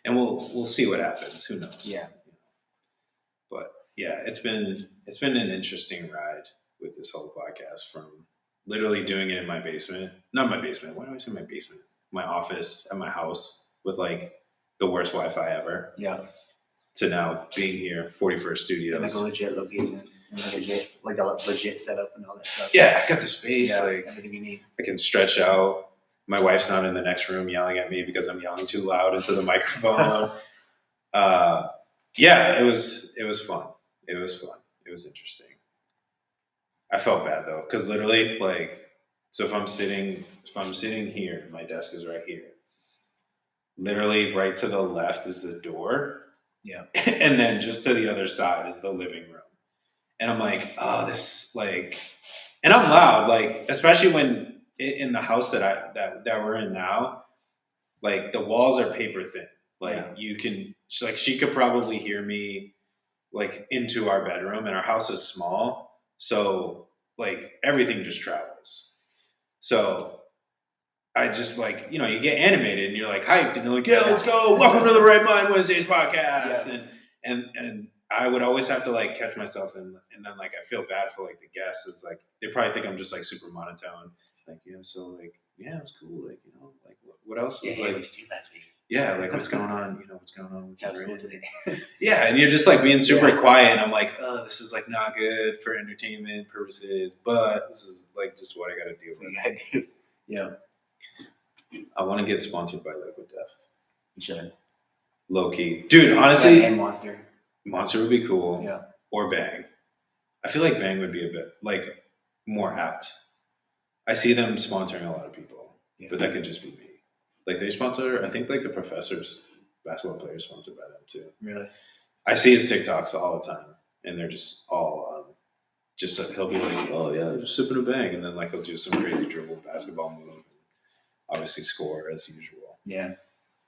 and we'll see what happens. Who knows? Yeah. But yeah, it's been an interesting ride with this whole podcast, from literally doing it in my basement. Not my basement. Why do I say my basement? My office at my house with like the worst Wi-Fi ever. Yeah. To now being here, 41st Studios. Like a legit location, like a legit setup and all that stuff. Yeah, I got the space. Yeah, like everything you need. I can stretch out. My wife's not in the next room yelling at me because I'm yelling too loud into the microphone. Yeah, it was fun. It was fun. It was interesting. I felt bad though, because literally, like, so if I'm sitting here, my desk is right here. Literally, right to the left is the door. Yeah. And then just to the other side is the living room. And I'm like, oh, this like, and I'm loud, like, especially when in the house that we're in now, like the walls are paper thin. Like you can, like, she could probably hear me like into our bedroom, and our house is small. So like everything just travels. So I just like, you get animated and you're like hyped and you're like, yeah, let's go. Welcome to the Right Mind Wednesdays podcast. Yeah. And I would always have to like catch myself and then like I feel bad for like the guests. It's like they probably think I'm just like super monotone. Like, so like, yeah, it's cool. Like, like what else? Yeah, like, what did you do last week? Yeah, like what's going on? What's going on with your school today? Yeah, and you're just like being super quiet. And I'm like, oh, this is like not good for entertainment purposes, but this is like just what I got to deal with. Yeah. I want to get sponsored by L.Y.F.E. You should. Low key. Dude, honestly. And Monster. Monster would be cool. Yeah. Or Bang. I feel like Bang would be a bit, like, more apt. I see them sponsoring a lot of people. Yeah. But that could just be me. Like, they sponsor, I think, like, the professors, basketball players sponsored by them, too. Really? I see his TikToks all the time. And they're just all, he'll be like, oh, yeah, just sipping a Bang. And then, like, he'll do some crazy dribble basketball move. Obviously score as usual. Yeah.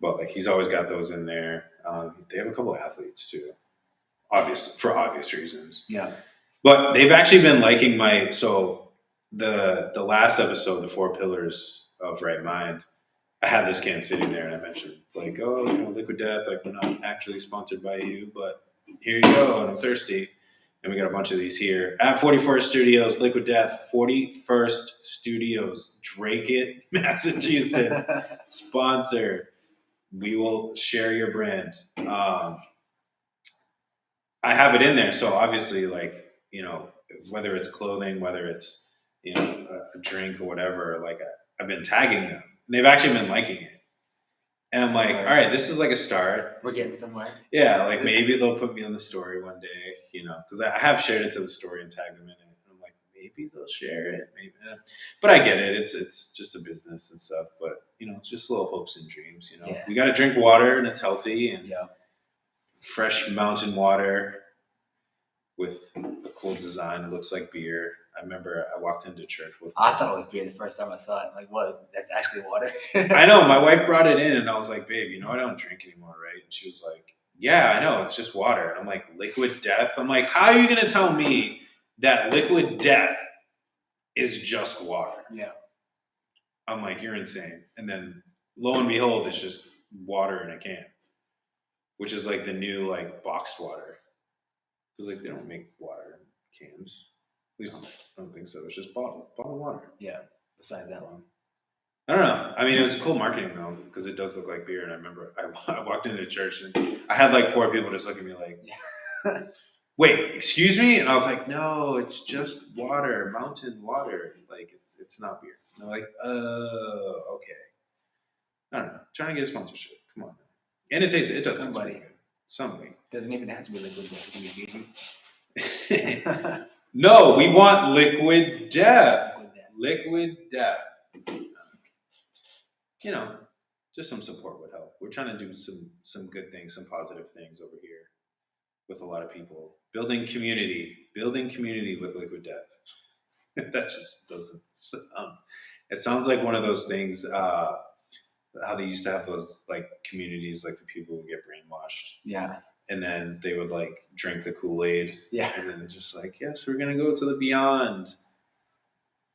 But like he's always got those in there. They have a couple of athletes too. For obvious reasons. Yeah. But they've actually been liking the last episode, the 4 pillars of Right Mind, I had this can sitting there and I mentioned like, oh, Liquid Death, like we're not actually sponsored by you, but here you go, and I'm thirsty. And we got a bunch of these here at 41st Studios, Liquid Death, 41st Studios, Drake It, Massachusetts, sponsor. We will share your brand. I have it in there. So obviously, like, whether it's clothing, whether it's, a drink or whatever, like I've been tagging them. And they've actually been liking it. And I'm like, all right, this is like a start. We're getting somewhere. Yeah, like maybe they'll put me on the story one day, because I have shared it to the story and tagged them in it. And I'm like, maybe they'll share it, maybe. But I get it. It's just a business and stuff. But it's just little hopes and dreams. Yeah. We got to drink water and it's healthy and yeah. Fresh mountain water with a cool design. It looks like beer. I remember I walked into church with. I thought it was beer the first time I saw it. Like, what? That's actually water. I know. My wife brought it in, and I was like, "Babe, I don't drink anymore, right?" And she was like, "Yeah, I know. It's just water." And I'm like, "Liquid Death." I'm like, "How are you gonna tell me that Liquid Death is just water?" Yeah. I'm like, "You're insane." And then, lo and behold, it's just water in a can, which is like the new like boxed water, because like they don't make water in cans. At least I don't think so. It's just bottled water. Yeah. Besides that one. I don't know. I mean, it was cool marketing though, because it does look like beer. And I remember I walked into church and I had like 4 people just look at me like, "Wait, excuse me?" And I was like, "No, it's just water, mountain water. Like it's not beer." And they're like, "Oh, okay." I don't know. Trying to get a sponsorship. Come on. And it does taste good. Somebody. Doesn't even have to be Liquid Death. It can be Fiji. No, we want Liquid Death. Liquid Death. Just some support would help. We're trying to do some good things, some positive things over here with a lot of people. Building community with Liquid Death. That just doesn't sound. It sounds like one of those things, how they used to have those like communities, like the people who get brainwashed. Yeah. And then they would like drink the Kool-Aid. Yeah. And then they're just like, yes, we're going to go to the beyond.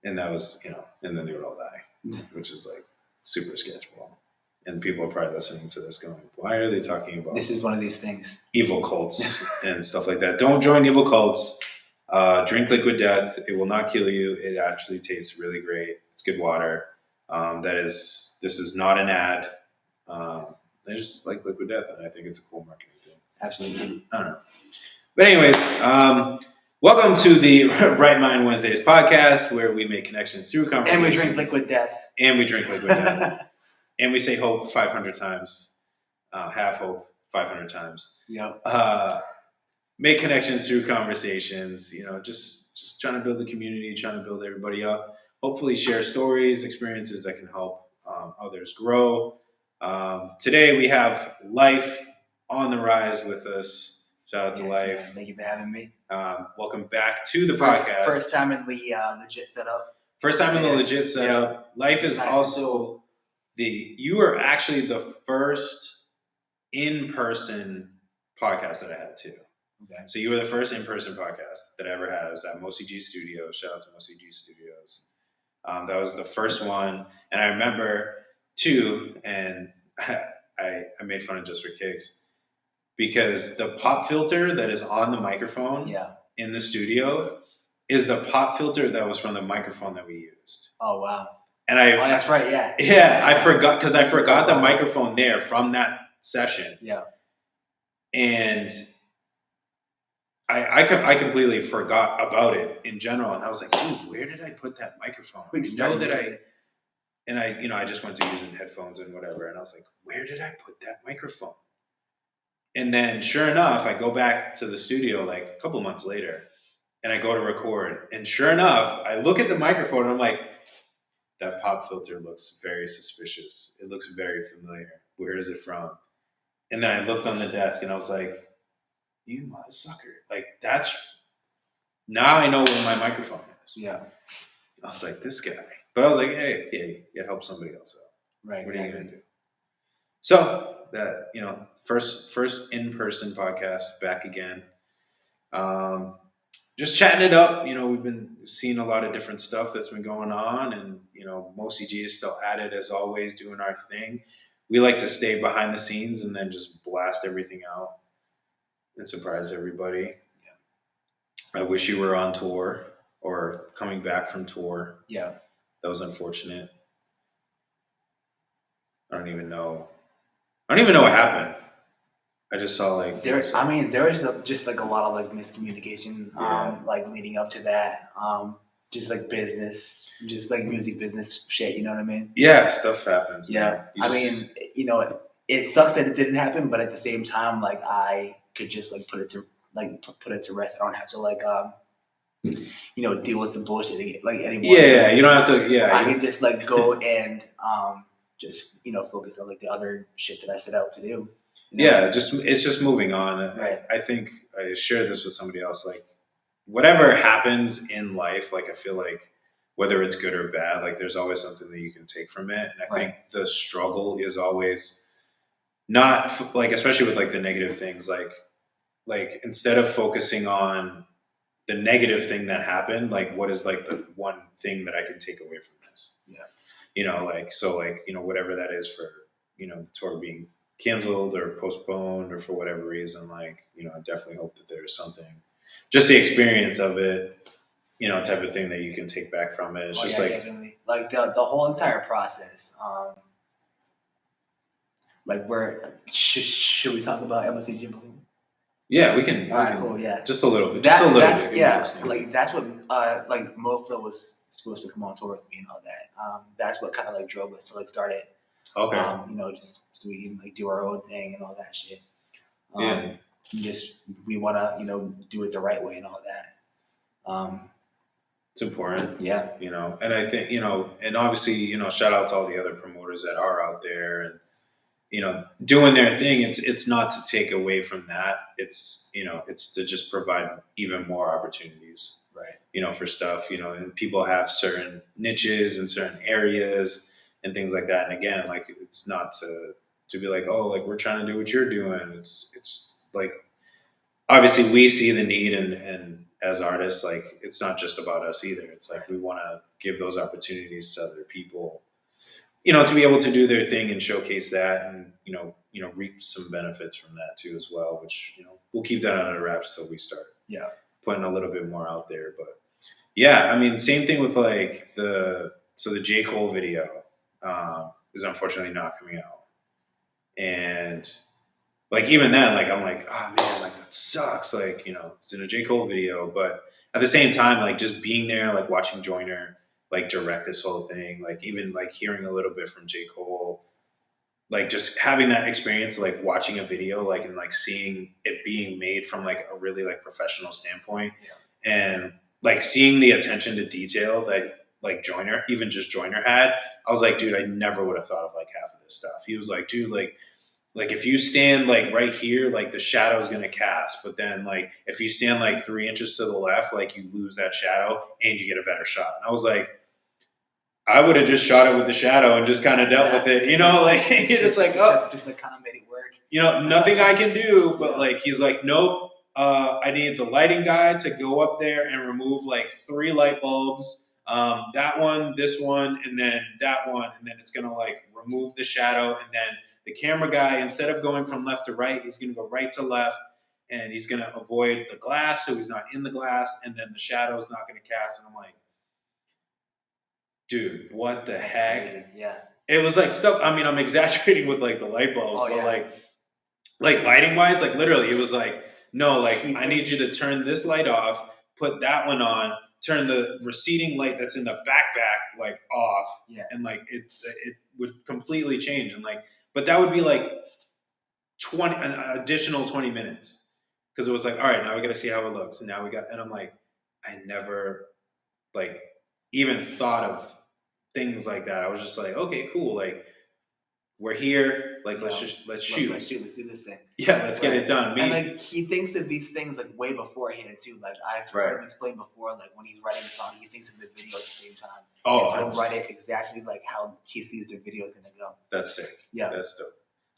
And that was, and then they would all die, which is like super sketchball. And people are probably listening to this going, why are they talking about This is one of these things. evil cults and stuff like that? Don't join evil cults. Drink liquid death. It will not kill you. It actually tastes really great. It's good water. This is not an ad. I just like liquid death, and I think it's a cool marketing thing. Absolutely. I don't know. But anyways, welcome to the Right Mind Wednesdays podcast, where we make connections through conversation. And we drink liquid death. And we drink liquid death. And we say hope 500 times. Have hope 500 times. Yep. Make connections through conversations. Just trying to build the community, trying to build everybody up. Hopefully share stories, experiences that can help others grow. Today we have L.Y.F.E on the rise with us. Shout out to L.Y.F E. Man. Thank you for having me. Welcome back to the podcast. First time in the legit setup. First time in the legit setup. L.Y.F E is also you are actually the first in-person podcast that I had too. Okay. So you were the first in-person podcast that I ever had. It was at MoCG Studios. Shout out to MoCG Studios. That was the first one. And I remember too, and I made fun of Just for Kicks, because the pop filter that is on the microphone in the studio is the pop filter that was from the microphone that we used. Oh, wow. And that's right, yeah. Yeah, I forgot, because I forgot the microphone there from that session. Yeah. And I completely forgot about it in general. And I was like, dude, where did I put that microphone? I just went to using headphones and whatever. And I was like, where did I put that microphone? And then sure enough, I go back to the studio like a couple months later and I go to record. And sure enough, I look at the microphone and I'm like, that pop filter looks very suspicious. It looks very familiar. Where is it from? And then I looked on the desk and I was like, you mother sucker. Like, now I know where my microphone is. Yeah. I was like, this guy. But I was like, hey, it helps somebody else out. Right. What are you going to do? So that, first in-person podcast back again. Just chatting it up. We've been seeing a lot of different stuff that's been going on, and MoCG is still at it as always, doing our thing. We like to stay behind the scenes and then just blast everything out and surprise everybody. Yeah. I wish you were on tour or coming back from tour. Yeah. That was unfortunate. I don't even know what happened. I just saw there was just like a lot of like miscommunication leading up to that, just like business, just like music business shit, you know what I mean? Yeah, stuff happens. Yeah. It sucks that it didn't happen, but at the same time, like, I could just like put it to rest. I don't have to deal with the bullshit like anymore. Yeah, you don't have to. Yeah, I can just like go and just focus on like the other shit that I set out to do. Yeah, it's just moving on. Right. I think I shared this with somebody else. Like, whatever happens in life, like, I feel like whether it's good or bad, like, there's always something that you can take from it. And I think the struggle is always not like, especially with like the negative things, like instead of focusing on the negative thing that happened, like, what is like the one thing that I can take away from this? Yeah. Whatever that is for, the tour being canceled or postponed or for whatever reason, I definitely hope that there's something, just the experience of it, type of thing that you can take back from it. It's definitely. Like the whole entire process. Should we talk about MoCG? Yeah, we can. All right, cool. Yeah, just a little bit. That's bit. Like, that's what Moflo was supposed to come on tour with me and all that. That's what kind of like drove us to like start it. Okay. Just so we can like do our own thing and all that shit. We want to do it the right way and all that. It's important. Yeah. And I think and obviously shout out to all the other promoters that are out there and doing their thing. It's not to take away from that. It's it's to just provide even more opportunities. Right. For stuff. And people have certain niches and certain areas and things like that. And again, like, it's not to be like, oh, like, we're trying to do what you're doing. It's like, obviously we see the need, and as artists, like, it's not just about us either. It's like, we want to give those opportunities to other people. to be able to do their thing and showcase that, and reap some benefits from that too as well. Which we'll keep that under wraps till we start putting a little bit more out there. But yeah, I mean, same thing with like the J. Cole video is unfortunately not coming out, and like even then, like I'm like, oh man, like that sucks. Like it's in a J. Cole video, but at the same time, like just being there, like watching Joyner like direct this whole thing, like even like hearing a little bit from J. Cole, like just having that experience, like watching a video, like and like seeing it being made from like a really like professional standpoint, and like seeing the attention to detail that like Joyner, even just Joyner had, I was like, dude, I never would have thought of like half of this stuff. He was like, dude, like if you stand like right here, like the shadow is gonna cast, but then like if you stand like 3 inches to the left, like you lose that shadow and you get a better shot. And I was like, I would have just shot it with the shadow and just kind of dealt with it, like you're just like, oh, just like kind of made it work. Nothing I can do, but like he's like, nope, I need the lighting guy to go up there and remove like 3 light bulbs, that one, this one, and then that one, and then it's gonna like remove the shadow, and then the camera guy, instead of going from left to right, he's gonna go right to left, and he's gonna avoid the glass so he's not in the glass, and then the shadow is not gonna cast. And I'm like, dude, what the heck? Crazy. Yeah. It was like stuff. I mean, I'm exaggerating with like the light bulbs, but like lighting wise, like literally, it was like, no, like I need you to turn this light off, put that one on, turn the receding light that's in the backpack like off, and like it would completely change, and like, but that would be like an additional 20 minutes because it was like, all right, now we got to see how it looks, and now and I'm like, I never like even thought of things like that. I was just like, okay, cool, like we're here, like let's shoot. Let's do this thing. Yeah, let's get it done. And like he thinks of these things like way beforehand too. Like I've heard him explain before, like when he's writing a song, he thinks of the video at the same time. Oh, and he'll write it exactly like how he sees the video is gonna go. That's sick. Yeah, that's dope.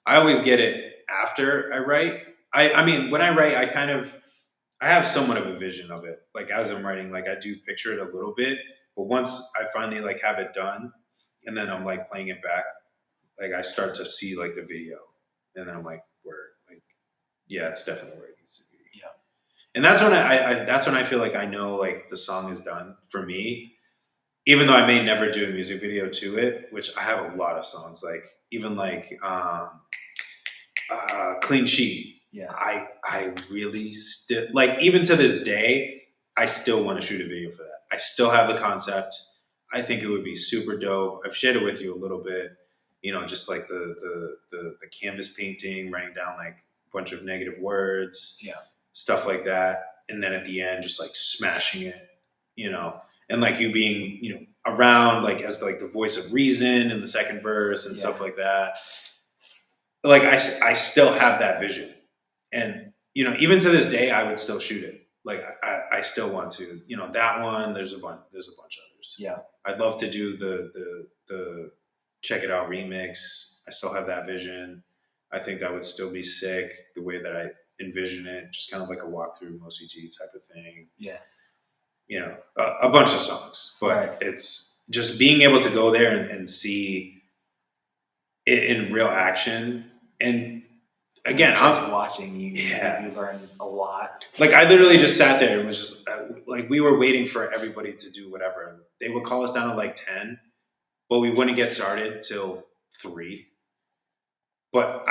I always get it after I write. I mean, when I write, I have somewhat of a vision of it. Like as I'm writing, like I do picture it a little bit, but once I finally like have it done, and then I'm like playing it back, like I start to see like the video, and then I'm like, yeah, it's definitely where it needs to be. Yeah, and that's when I feel like I know like the song is done for me, even though I may never do a music video to it, which I have a lot of songs, like even like Clean Sheet. Yeah, I really still like, even to this day, I still want to shoot a video for that. I still have the concept. I think it would be super dope. I've shared it with you a little bit, just like the canvas painting, writing down like a bunch of negative words, stuff like that, and then at the end, just like smashing it, and like you being, around like as like the voice of reason in the second verse and stuff like that. Like I still have that vision, and even to this day, I would still shoot it. Like I still want to, that one. There's a bunch others. Yeah, I'd love to do the Check It Out remix. I still have that vision. I think that would still be sick the way that I envision it, just kind of like a walkthrough Mosi G type of thing. Yeah, a bunch of songs, but it's just being able to go there and see it in real action. And again, I'm watching you. You learn a lot. Like I literally just sat there. It was just like we were waiting for everybody to do whatever. They would call us down to like 10, but we wouldn't get started till 3. But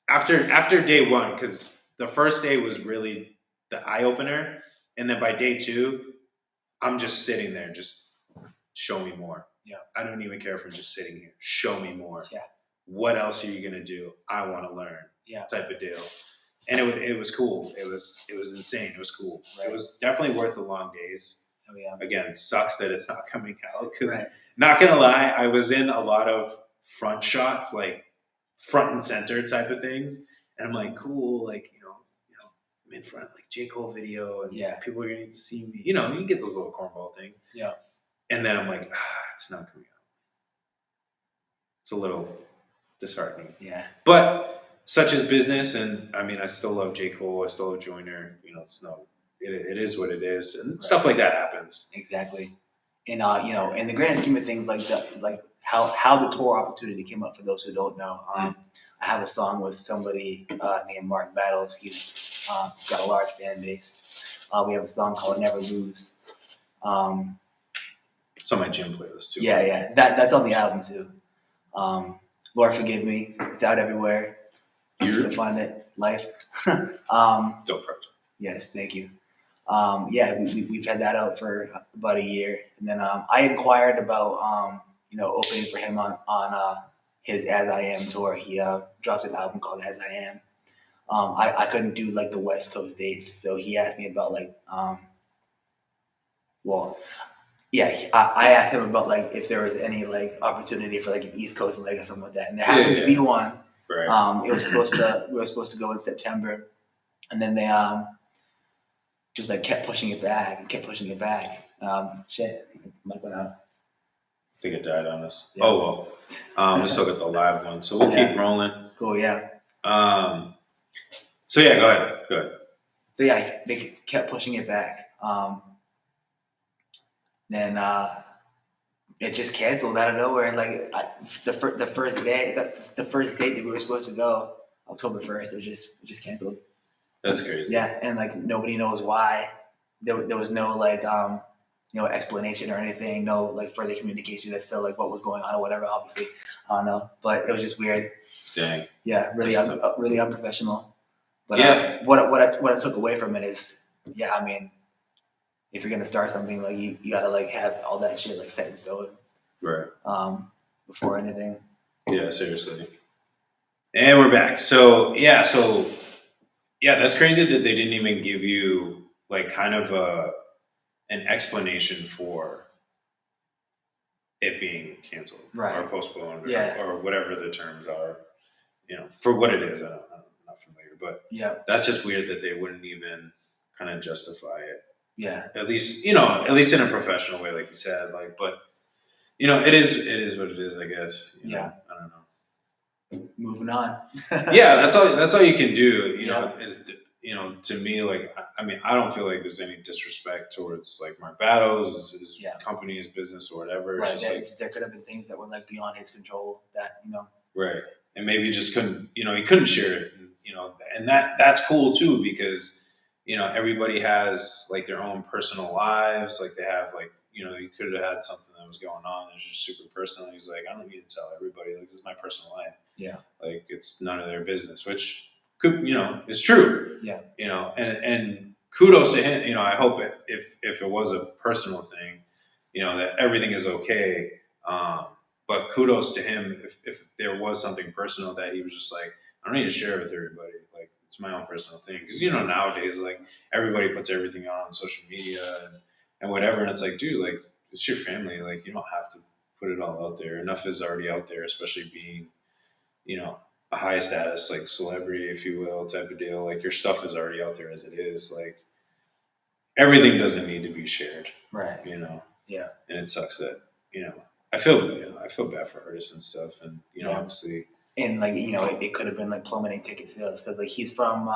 after day 1, because the first day was really the eye opener, and then by day 2, I'm just sitting there, just show me more. Yeah, I don't even care if I'm just sitting here. Show me more. Yeah, what else are you gonna do? I want to learn. Yeah, type of deal. And it was cool. It was insane. It was cool. Right. It was definitely worth the long days. Oh yeah. Again, sucks that it's not coming out because, not gonna lie, I was in a lot of front shots, like front and center type of things, and I'm like, cool, like I'm in front, like J. Cole video, and people are gonna need to see me. You get those little cornball things. Yeah. And then I'm like, it's not coming out. It's a little disheartening. Yeah. But such is business, and I mean, I still love J. Cole. I still love Joyner. It is what it is, and stuff like that happens. Exactly. And in the grand scheme of things, like how the tour opportunity came up. For those who don't know, I have a song with somebody named Mark Battles. He's got a large fan base. We have a song called Never Lose. It's on my gym playlist too. Yeah. That's on the album too. Lord Forgive Me. It's out everywhere. You can find it. L.Y.F.E. Dope project. Yes, thank you. We've had that out for about a year, and then I inquired about opening for him on his As I Am tour. He dropped an album called As I Am. I couldn't do like the West Coast dates, so he asked me about I asked him about like if there was any like opportunity for like an East Coast leg or something like that, and there happened to be one. Right. We were supposed to go in September, and then they just like kept pushing it back. Mic went out. I think it died on us. Yeah. Oh well. We still got the live one, so we'll keep rolling. Cool, yeah. So yeah, go ahead. So yeah, they kept pushing it back. Then it just canceled out of nowhere. And like the first date that we were supposed to go, October 1st, it just canceled. That's crazy. Yeah, and like nobody knows why. There was no like explanation or anything, no like further communication as to like what was going on or whatever. Obviously, I don't know, but it was just weird. Dang. Yeah, really unprofessional. But yeah, what I took away from it is, I mean, if you're gonna start something, like you gotta like have all that shit like set in stone, right? Before anything. Yeah, seriously. And we're back. So that's crazy that they didn't even give you like kind of an explanation for it being canceled or postponed or whatever the terms are, for what it is. I'm not familiar, but that's just weird that they wouldn't even kind of justify it. Yeah. At least in a professional way, like you said, but it is what it is, I guess. I don't know. Moving on. Yeah, that's all you can do. Is to me, like, I mean, I don't feel like there's any disrespect towards like Mark Battles, his company, his business, or whatever. Right. It's just there could have been things that were like beyond his control that. Right, and maybe he just couldn't. He couldn't share it. And that's cool too, because everybody has like their own personal lives. Like they have like you could have had something that was going on that's just super personal. He's like, I don't need to tell everybody. Like, this is my personal life. Yeah. Like, it's none of their business, which could is true. Yeah. And kudos to him. I hope if it was a personal thing, that everything is okay. But kudos to him if there was something personal that he was just like, I don't need to share it with everybody. Like, it's my own personal thing. Because, nowadays, like, everybody puts everything on social media and whatever. And it's like, dude, like, it's your family. Like, you don't have to put it all out there. Enough is already out there, especially being, a high status, like, celebrity, if you will, type of deal. Like, your stuff is already out there as it is. Like, everything doesn't need to be shared. Right. Yeah. And it sucks that, I feel bad for artists and stuff. And, obviously. And like it could have been like plummeting ticket sales because like he's from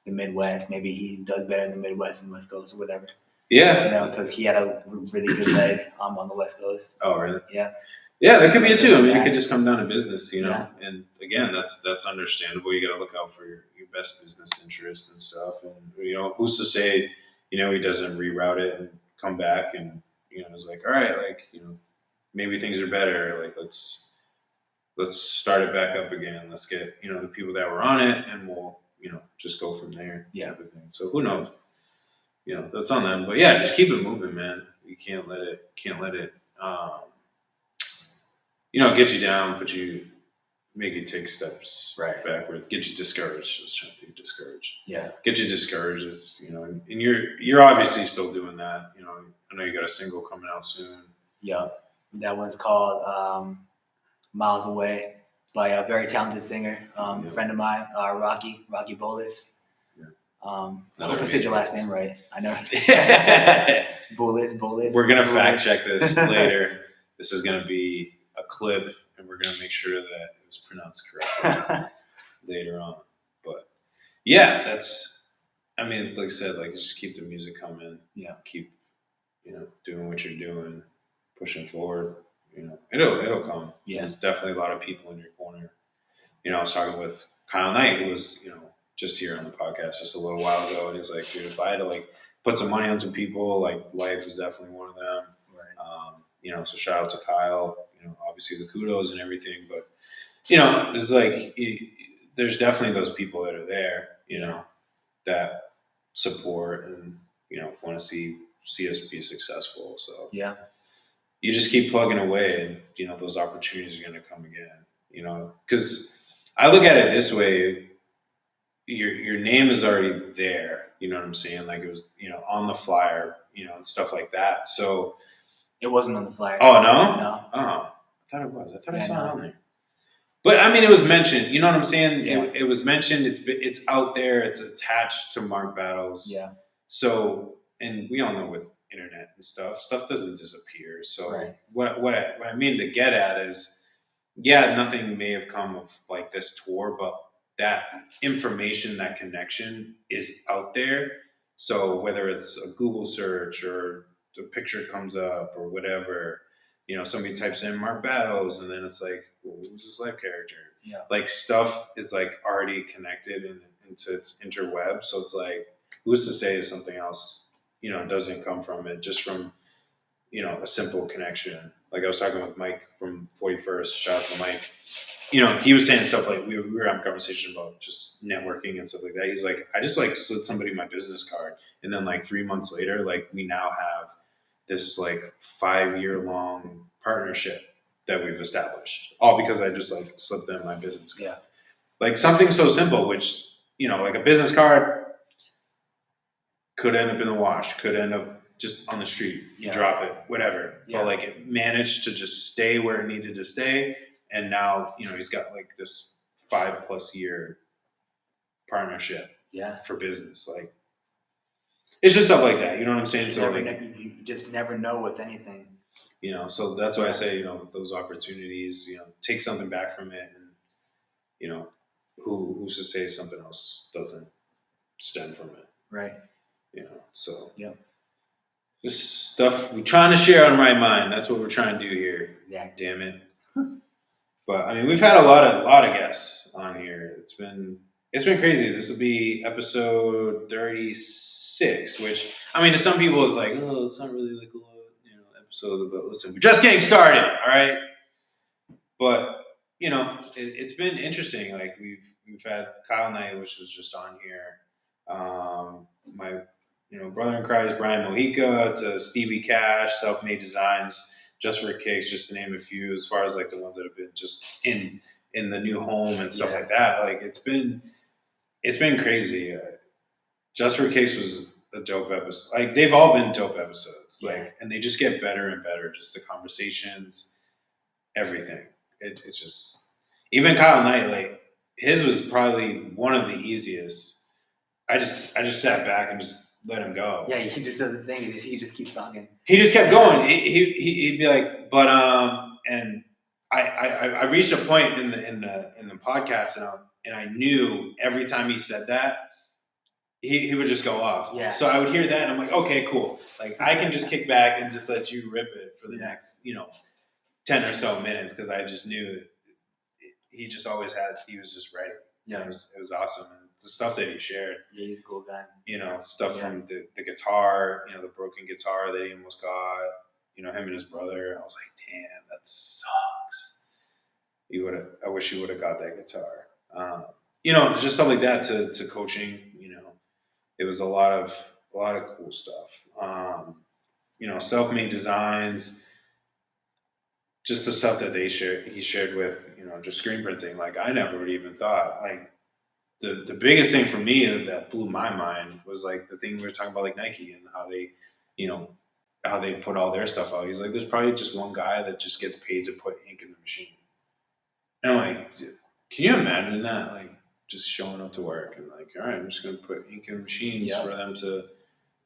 the Midwest. Maybe he does better in the Midwest and West Coast or whatever. Yeah. Because he had a really good leg on the West Coast. Oh, really? Yeah. Yeah, that could be it too. I mean, it could just come down to business, Yeah. And again, that's understandable. You got to look out for your best business interests and stuff. And who's to say, he doesn't reroute it and come back and it's like, all right, like maybe things are better. Like let's start it back up again. Let's get, the people that were on it and we'll, just go from there. Yeah. Type of thing. So who knows? That's on them. But yeah, just keep it moving, man. You can't let it, get you down, make you take steps backwards, get you discouraged. I was trying to think discouraged. Yeah. Get you discouraged. It's, and you're obviously still doing that. I know you got a single coming out soon. Yeah. That one's called, Miles Away by a very talented singer, a friend of mine, Rocky Bolis. Yeah. I hope I said your last name right. I know. Bolis. We're going to fact check this later. This is going to be a clip, and we're going to make sure that it was pronounced correctly later on. But yeah, like I said, like just keep the music coming. Yeah. Keep, doing what you're doing, pushing forward. It'll come. Yeah. There's definitely a lot of people in your corner. I was talking with Kyle Knight, who was just here on the podcast just a little while ago, and he's like, dude, if I had to like put some money on some people, like L.Y.F.E is definitely one of them. Right. So shout out to Kyle. Obviously the kudos and everything, but it's like there's definitely those people that are there, that support and want to see us be successful. So Yeah. you just keep plugging away, and those opportunities are going to come again. Because I look at it this way: your name is already there. You know what I'm saying? Like it was, on the flyer, and stuff like that. So it wasn't on the flyer. Oh no, no. Oh, I thought it was. I thought I saw it no. on there. But I mean, it was mentioned. You know what I'm saying? Yeah. It was mentioned. It's out there. It's attached to Mark Battles. Yeah. So, and we all know with internet and stuff doesn't disappear. So, Right. what I mean to get at is, yeah, nothing may have come of like this tour, but that information, that connection is out there. So whether it's a Google search or the picture comes up or whatever, somebody types in Mark Battles and then it's like, well, who's this L.Y.F.E character? Yeah. Like stuff is like already connected into its interweb. So it's like, who's to say something else, doesn't come from it, just from, a simple connection. Like I was talking with Mike from 41st, shout out to Mike. He was saying stuff like we were having a conversation about just networking and stuff like that. He's like, I just like slid somebody my business card, and then like 3 months later, like we now have this like 5-year long partnership that we've established, all because I just like slipped them my business card. Yeah. Like something so simple, which like a business card could end up in the wash, could end up just on the street, you drop it, whatever. Yeah. But like it managed to just stay where it needed to stay. And now, he's got like this 5+ year partnership for business. Like it's just stuff like that. You know what I'm saying? So you just never know with anything. So that's why I say, those opportunities, take something back from it and, who's to say something else doesn't stem from it. Right. So yep. Just stuff we're trying to share on Right Mind. That's what we're trying to do here. Yeah. Damn it. But I mean, we've had a lot of guests on here. It's been crazy. This will be episode 36, which I mean, to some people, it's like, oh, it's not really like a episode. But listen, we're just getting started, all right. But it's been interesting. Like we've had Kyle Knight, which was just on here. My brother in Christ, Brian Mojica, to Stevie Cash, Self-Made Designs, Just for Kicks, just to name a few, as far as like the ones that have been just in the new home and stuff like that. Like it's been crazy. Just for Kicks was a dope episode. Like they've all been dope episodes. Like, and they just get better and better. Just the conversations, everything. It's just, even Kyle Knight, like his was probably one of the easiest. I just sat back and just let him go. Yeah, he just does the thing. He just keeps talking. He just kept going. He'd be like, but and I reached a point in the podcast, and I knew every time he said that, he would just go off. Yeah. So I would hear that, and I'm like, okay, cool. Like I can just kick back and just let you rip it for the next 10 or so minutes, because I just knew he just always he was just ready. Yeah, it was awesome. And the stuff that he shared. Yeah, he's a cool guy. Stuff from the guitar, the broken guitar that he almost got, him and his brother. I was like, damn, that sucks. I wish he would have got that guitar. Just stuff like that to coaching, it was a lot of cool stuff. Self-made designs, just the stuff that he shared with, just screen printing. Like I never would even thought, like the biggest thing for me that blew my mind was like the thing we were talking about, like Nike and how they, how they put all their stuff out. He's like, there's probably just one guy that just gets paid to put ink in the machine. And I'm like, can you imagine that? Like just showing up to work and like, all right, I'm just going to put ink in machines for them to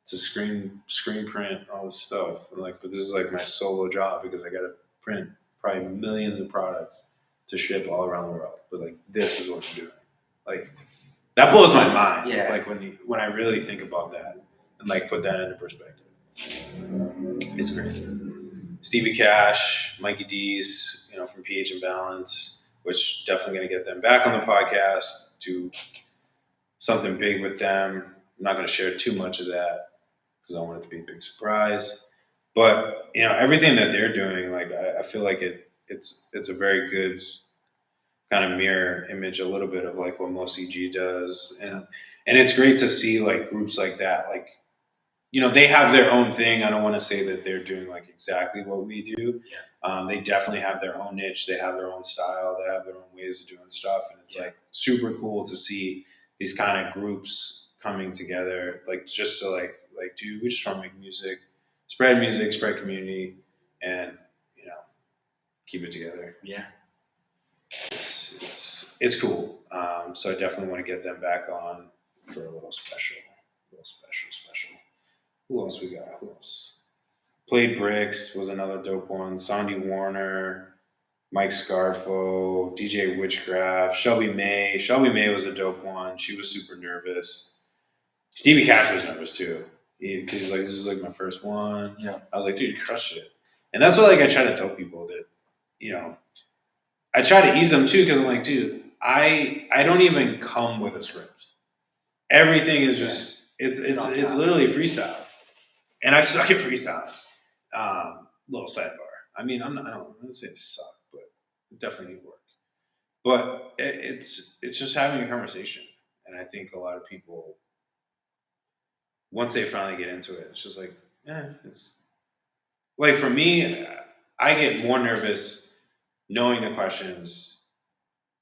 screen print all this stuff. And like, but this is like my solo job because I got to print probably millions of products to ship all around the world. But like, this is what I'm doing. Like that blows my mind. Yeah. It's like when I really think about that and like put that into perspective. It's crazy. Stevie Cash, Mikey D's, from pH and Balance, which definitely going to get them back on the podcast, do something big with them. I'm not going to share too much of that because I want it to be a big surprise. But everything that they're doing, like I feel like it's a very good kind of mirror image, a little bit of like what Mo CG does, and it's great to see like groups like that, like they have their own thing. I don't want to say that they're doing like exactly what we do. They definitely have their own niche. They have their own style. They have their own ways of doing stuff, and it's like super cool to see these kind of groups coming together, like just to like dude, we just want to make music, spread community, and keep it together. Yeah, it's cool. So I definitely want to get them back on for a little special. Who else we got? Who else? Played Bricks was another dope one. Sandy Warner, Mike Scarfo, DJ Witchcraft, Shelby May. Shelby May was a dope one. She was super nervous. Stevie Cash was nervous too. Because he's like, this is like my first one. Yeah. I was like, dude, you crushed it. And that's what like I try to tell people that, I try to ease them too, because I'm like, dude, I don't even come with a script. Everything is just it's literally freestyle. And I suck at freestyle. Little sidebar. I mean, I don't say it suck, but it definitely need work. But it's just having a conversation, and I think a lot of people, once they finally get into it, it's just like, it's like for me, I get more nervous knowing the questions.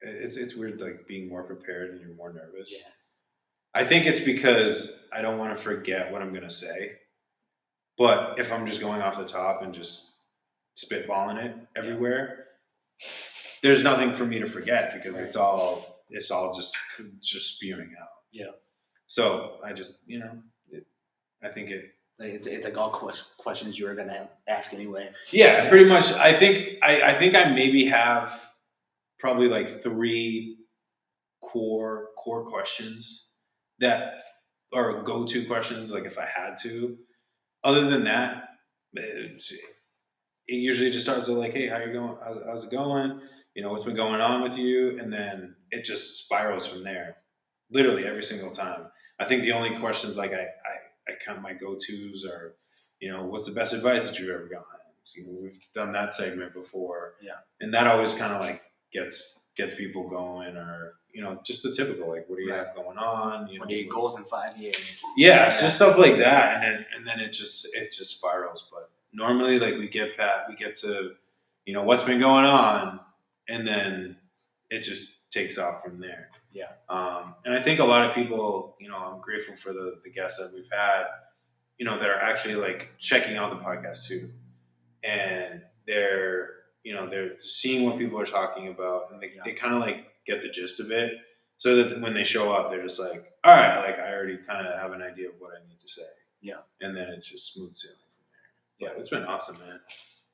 It's weird, like being more prepared and you're more nervous. Yeah. I think it's because I don't want to forget what I'm going to say. But if I'm just going off the top and just spitballing it everywhere, there's nothing for me to forget because it's all just spewing out. Yeah. So I just I think it. Like it's like all questions you were gonna ask anyway. Yeah, pretty much. I think I maybe have probably like 3 core questions that are go-to questions. Like if I had to. Other than that, it usually just starts with like, "Hey, how you going? How's it going? What's been going on with you?" And then it just spirals from there. Literally every single time. I think the only questions like I count my go-tos are, what's the best advice that you've ever gotten? We've done that segment before, and that always kind of like gets people going, or just the typical like, what do you have going on? What are your goals in 5 years? Yeah, it's just stuff like that, and then it just spirals. But normally, like we get to, what's been going on, and then it just takes off from there. Yeah. And I think a lot of people, I'm grateful for the guests that we've had, that are actually like checking out the podcast too, and they're seeing what people are talking about, and they kind of like get the gist of it. So that when they show up, they're just like, all right, like I already kind of have an idea of what I need to say. Yeah. And then it's just smooth sailing from there. Yeah, it's been awesome, man.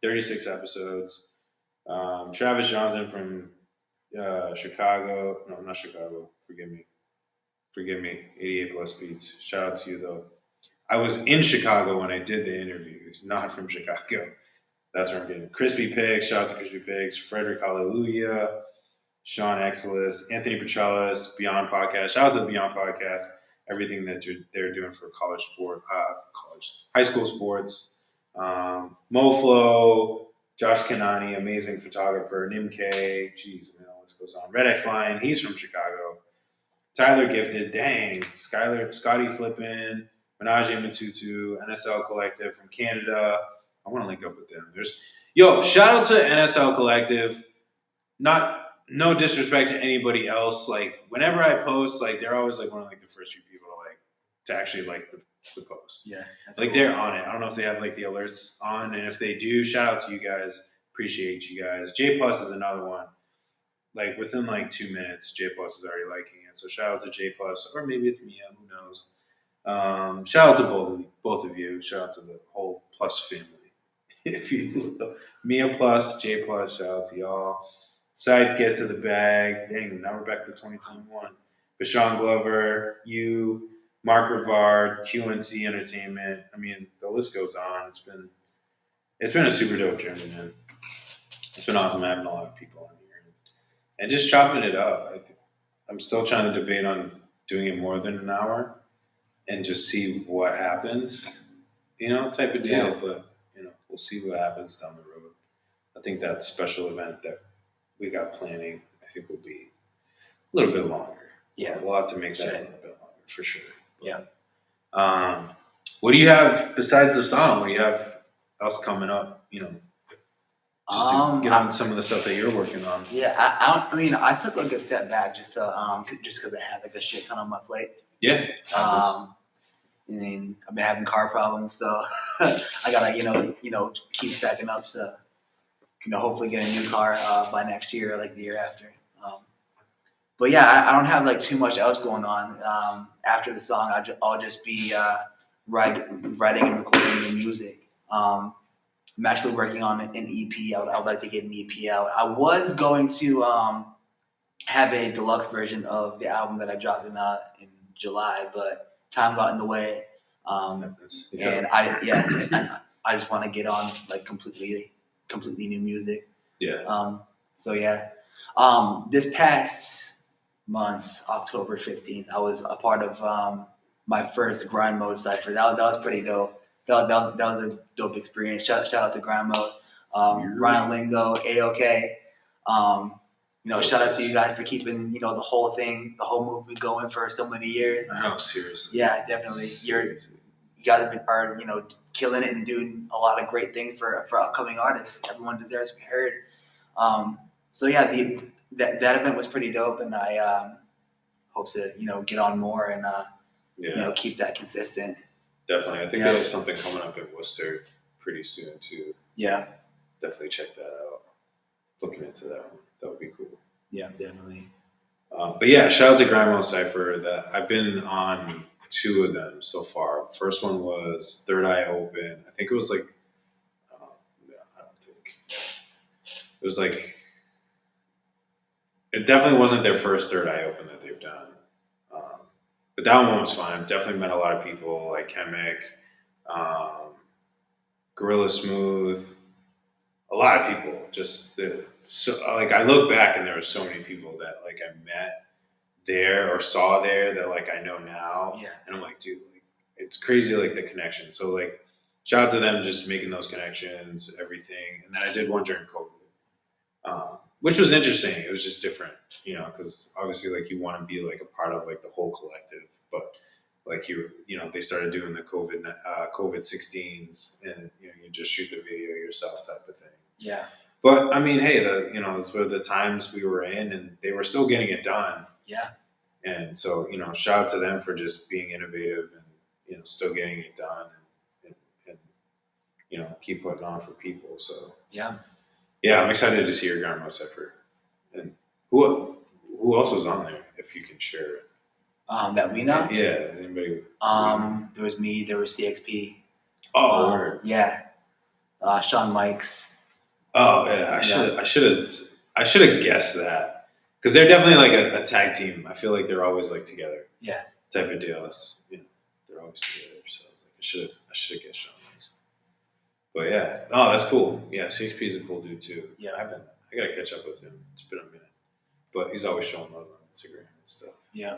36 episodes. Travis Johnson from Chicago. No, not Chicago. Forgive me. 88 plus beats. Shout out to you, though. I was in Chicago when I did the interview. He's not from Chicago. That's where I'm getting. Crispy Pigs. Shout out to Crispy Pigs. Frederick Hallelujah. Sean Exelis, Anthony Petrellis, Beyond Podcast. Shout out to the Beyond Podcast. Everything that they're doing for high school sports. MoFlo, Josh Kanani, amazing photographer. Nim K, jeez, man, all this goes on. Red X Line, he's from Chicago. Tyler Gifted, dang. Scotty Flippin, Menage Matutu, NSL Collective from Canada. I want to link up with them. Shout out to NSL Collective. No disrespect to anybody else. Like whenever I post, like they're always like one of like the first few people to actually like the post. Yeah, like cool. They're on it. I don't know if they have like the alerts on, and if they do, shout out to you guys. Appreciate you guys. J Plus is another one. Like within like 2 minutes, J Plus is already liking it. So shout out to J Plus, or maybe it's Mia. Who knows? Shout out to both of you. Shout out to the whole Plus family. If you Mia Plus, J Plus, shout out to y'all. Scythe get to the bag. Dang, now we're back to 2021. Bashan Glover, you, Mark Rivard, QNC Entertainment. I mean, the list goes on. it's been a super dope journey, man. It's been awesome having a lot of people on here and just chopping it up. I'm still trying to debate on doing it more than an hour and just see what happens, type of deal. Yeah. But we'll see what happens down the road. I think that special event that we got planning, I think will be a little bit longer. Yeah. We'll have to make that a little bit longer for sure. But, Yeah. What do you have besides the song? What do you have else coming up? Just to get on some of the stuff that you're working on. Yeah, I mean, I took like a step back just because I had like a shit ton on my plate. Yeah. I mean, I've been having car problems, so I gotta keep stacking up. So hopefully get a new car by next year or like the year after. But yeah, I don't have like too much else going on. After the song, I'll just be writing and recording new music. I'm actually working on an EP. I would like to get an EP out. I was going to have a deluxe version of the album that I dropped in July, but time got in the way. And I just want to get on like completely new music. Yeah. So yeah, this past month, October 15th, I was a part of my first grind mode cipher. That was pretty dope. That was a dope experience. Shout out to grind mode, Ryan Lingo, AOK. Shout out to you guys for keeping the whole whole movement going for so many years. I know, seriously. Yeah, definitely. You guys are killing it and doing a lot of great things for upcoming artists. Everyone deserves to be heard. So yeah, that event was pretty dope, and I hope to get on more and keep that consistent. Definitely, I think they have something coming up in Worcester pretty soon too. Yeah, definitely check that out. Looking into that one, that would be cool. Yeah, definitely. But yeah, shout out to Grimo Cypher. That I've been on 2 of them so far. First one was Third Eye Open. I think it was like, I don't think it was like. It definitely wasn't their first Third Eye Open that they've done. But that one was fun. Definitely met a lot of people like Chemic, Gorilla Smooth, a lot of people. I look back and there were so many people that like I met there or saw there that like I know now. Yeah. And I'm like, dude, like, it's crazy like the connection. So like, shout out to them just making those connections, everything. And then I did one during COVID, which was interesting. It was just different, because obviously like you want to be like a part of like the whole collective, but like they started doing the COVID 16s, and you just shoot the video yourself type of thing. Yeah. But I mean, hey, those were the times we were in, and they were still getting it done. Yeah. And so shout out to them for just being innovative and still getting it done, and keep putting on for people. So yeah. Yeah, I'm excited to see your Garmo Cypher. And who else was on there, if you can share it? That we know? Yeah, anybody? There was me, there was CXP. Oh, word. Yeah. Sean Mikes. Oh, yeah, I should have guessed that. Because they're definitely like a tag team. I feel like they're always like together. Yeah. Type of deal. They're always together. So I should have guessed Sean Mikes. But yeah, that's cool. Yeah, CHP is a cool dude too. Yeah, I gotta catch up with him. It's been a minute, but he's always showing love on Instagram and stuff. Yeah,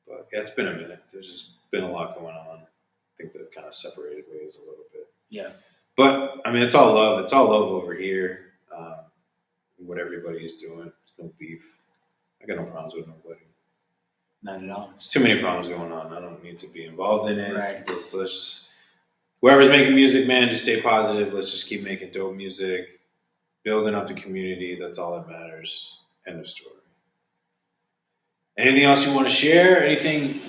but yeah, it's been a minute. There's just been a lot going on. I think they've kind of separated ways a little bit. Yeah, but I mean, it's all love. It's all love over here. What everybody's doing. There's no beef. I got no problems with nobody. Not at all. There's too many problems going on. I don't need to be involved in it. Right. Let's just. Whoever's making music, man, just stay positive. Let's just keep making dope music, building up the community. That's all that matters. End of story. Anything else you want to share? Anything?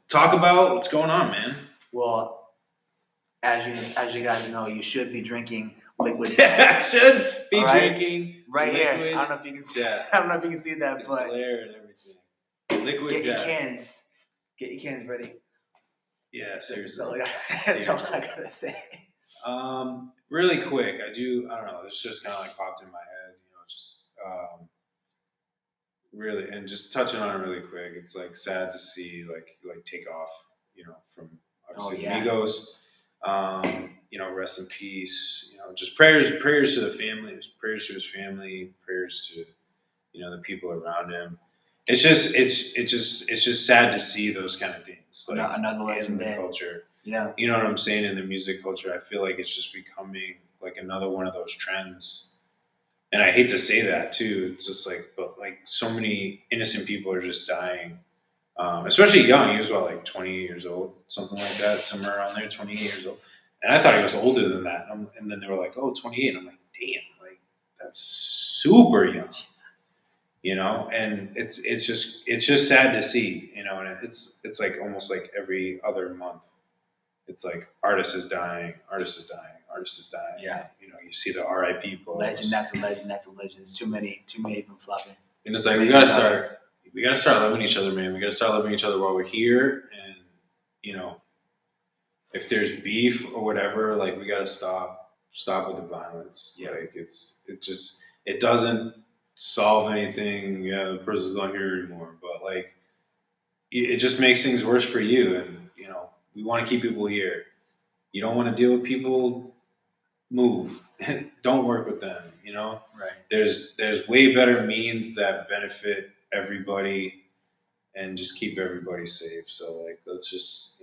Talk about what's going on, man. Well, as you guys know, you should be drinking liquid. Should be drinking right liquid. here. I don't know if you can see. Yeah. I don't know if you can see that, but glare and everything. Liquid. Get your cans. Get your cans ready. Yeah, seriously. That's all I gotta say. Really quick, I don't know. This just kind of like popped in my head, just really, and just touching on it really quick. It's like sad to see like take off, from obviously Migos. Rest in peace. Just prayers to the family, prayers to his family, prayers to the people around him. It's just sad to see those kind of things like another legend in the culture. Yeah, you know what I'm saying, in the music culture. I feel like it's just becoming like another one of those trends. And I hate to say that too. It's just like, but like so many innocent people are just dying, especially young. He was what, like 20 years old, something like that, somewhere around there, 28 years old. And I thought he was older than that. And then they were like, oh, 28. And I'm like, damn, like that's super young. And it's just sad to see, and it's like almost like every other month, it's like artist is dying, artist is dying, artist is dying. Yeah. You see the RIP post. Legend after legend after legend. It's too many of them flopping. And it's like we gotta start loving each other, man. We gotta start loving each other while we're here. And if there's beef or whatever, like we gotta stop with the violence. Yeah. Like it doesn't solve anything. Yeah, the person's not here anymore. But like it just makes things worse for you. And we want to keep people here. You don't want to deal with people, move. Don't work with them. Right. There's way better means that benefit everybody and just keep everybody safe. So like let's just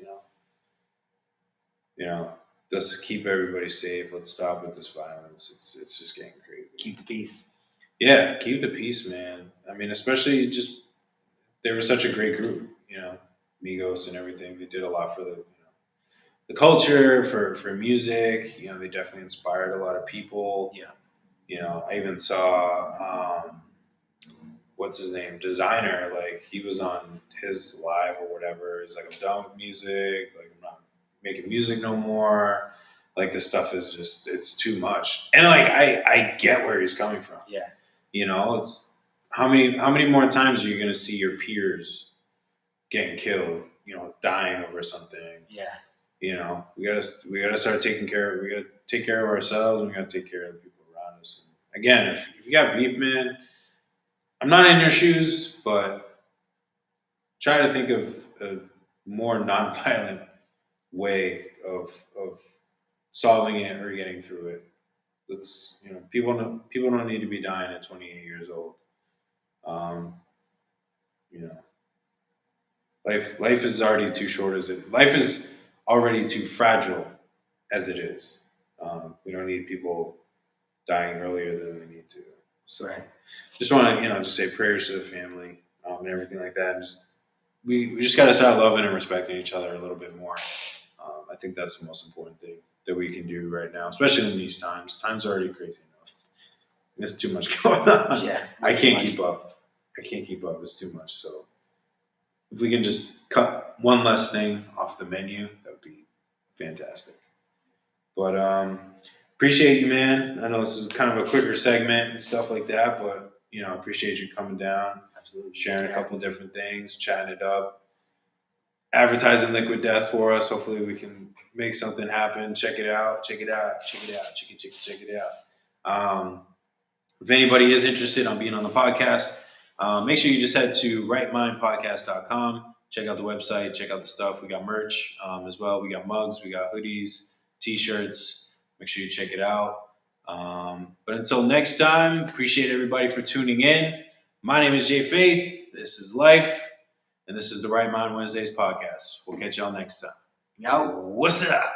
let's keep everybody safe. Let's stop with this violence. It's just getting crazy. Keep the peace. Yeah, keep the peace, man. I mean, especially just they were such a great group, Migos and everything. They did a lot for the culture, for music. They definitely inspired a lot of people. Yeah. I even saw what's his name, Designer. Like he was on his live or whatever. He's like, I'm done with music. Like I'm not making music no more. Like this stuff is just it's too much. And like I get where he's coming from. Yeah. It's how many more times are you going to see your peers getting killed? Dying over something. Yeah. We gotta start taking care. We gotta take care of ourselves. And we gotta take care of the people around us. And again, if you got beef, man, I'm not in your shoes, but try to think of a more nonviolent way of solving it or getting through it. Let's people don't need to be dying at 28 years old. Life is already too short life is already too fragile as it is. We don't need people dying earlier than they need to. So just want to just say prayers to the family and everything like that. And we just got to start loving and respecting each other a little bit more. I think that's the most important thing that we can do right now, especially in these times. Times are already crazy enough. There's too much going on. Yeah, I can't keep up. It's too much. So if we can just cut one less thing off the menu, that would be fantastic. But appreciate you, man. I know this is kind of a quicker segment and stuff like that, but I appreciate you coming down, absolutely, sharing a couple different things, chatting it up, advertising Liquid Death for us. Hopefully, we can make something happen. Check it out. Check it out. If anybody is interested on being on the podcast, make sure you just head to rightmindpodcast.com. Check out the website. Check out the stuff. We got merch as well. We got mugs. We got hoodies, T-shirts. Make sure you check it out. But until next time, appreciate everybody for tuning in. My name is Jay Faith. This is L.Y.F.E. And this is the Right Mind Wednesdays podcast. We'll catch y'all next time. Yo. What's up?